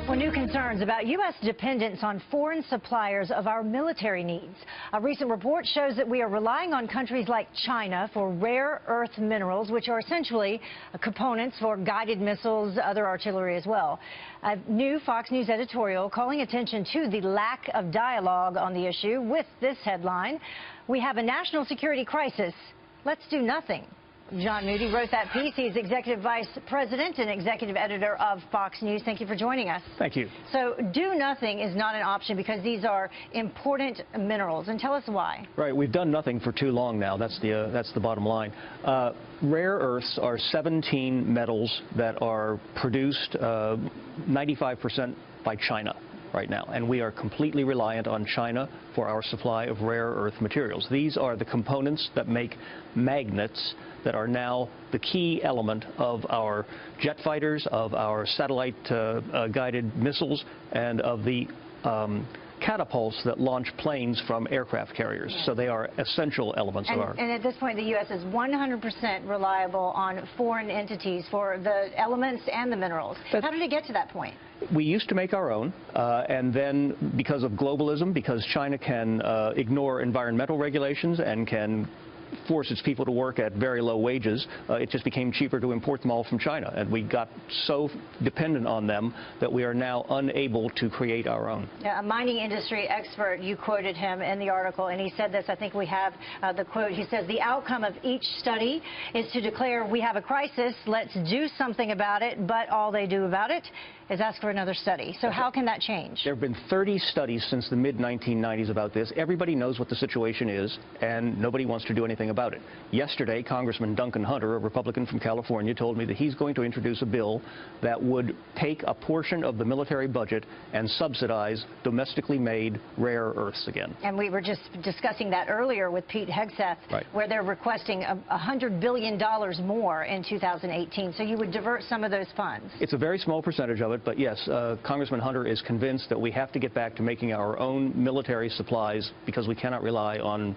Well, new concerns about U.S. dependence on foreign suppliers of our military needs. A recent report shows that we are relying on countries like China for rare earth minerals, which are essentially components for guided missiles, other artillery as well. A new Fox News editorial calling attention to the lack of dialogue on the issue with this headline: "We have a national security crisis. Let's do nothing." John Moody wrote that piece. He's Executive Vice President and Executive Editor of Fox News. Thank you for joining us. Thank you. So do nothing is not an option because these are important minerals. And tell us why. Right. We've done nothing for too long now. That's the bottom line. Rare earths are 17 metals that are produced 95% by China right now, and we are completely reliant on China for our supply of rare earth materials. These are the components that make magnets that are now the key element of our jet fighters, of our satellite guided missiles, and of the catapults that launch planes from aircraft carriers. Yeah. So they are essential elements of our... And at this point, the U.S. is 100% reliable on foreign entities for the elements and the minerals. How did it get to that point? We used to make our own, and then because of globalism, because China can ignore environmental regulations and can force its people to work at very low wages, it just became cheaper to import them all from China. And we got so dependent on them that we are now unable to create our own. Yeah, a mining industry expert, you quoted him in the article, and he said this. I think we have the quote. He says, "The outcome of each study is to declare we have a crisis, let's do something about it, but all they do about it is ask for another study." So how can that change? There have been 30 studies since the mid-1990s about this. Everybody knows what the situation is, and nobody wants to do anything about it. Yesterday, Congressman Duncan Hunter, a Republican from California, told me that he's going to introduce a bill that would take a portion of the military budget and subsidize domestically made rare earths again. And we were just discussing that earlier with Pete Hegseth, right, where they're requesting $100 billion more in 2018. So you would divert some of those funds. It's a very small percentage of it, but yes, Congressman Hunter is convinced that we have to get back to making our own military supplies because we cannot rely on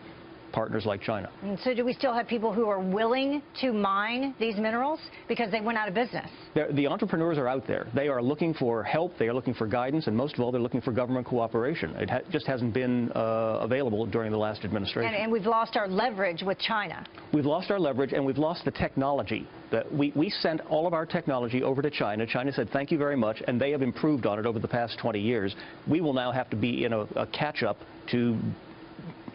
partners like China. And so do we still have people who are willing to mine these minerals because they went out of business? The entrepreneurs are out there. They are looking for help. They are looking for guidance. And most of all, they're looking for government cooperation. It just hasn't been available during the last administration. And we've lost our leverage with China. We've lost our leverage, and we've lost the technology. We sent all of our technology over to China. China said, thank you very much, and they have improved on it over the past 20 years. We will now have to be in a catch-up to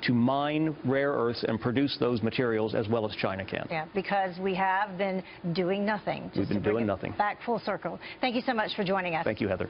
mine rare earths and produce those materials as well as China can. Yeah, because we have been doing nothing. We've been doing nothing. Back full circle. Thank you so much for joining us. Thank you, Heather.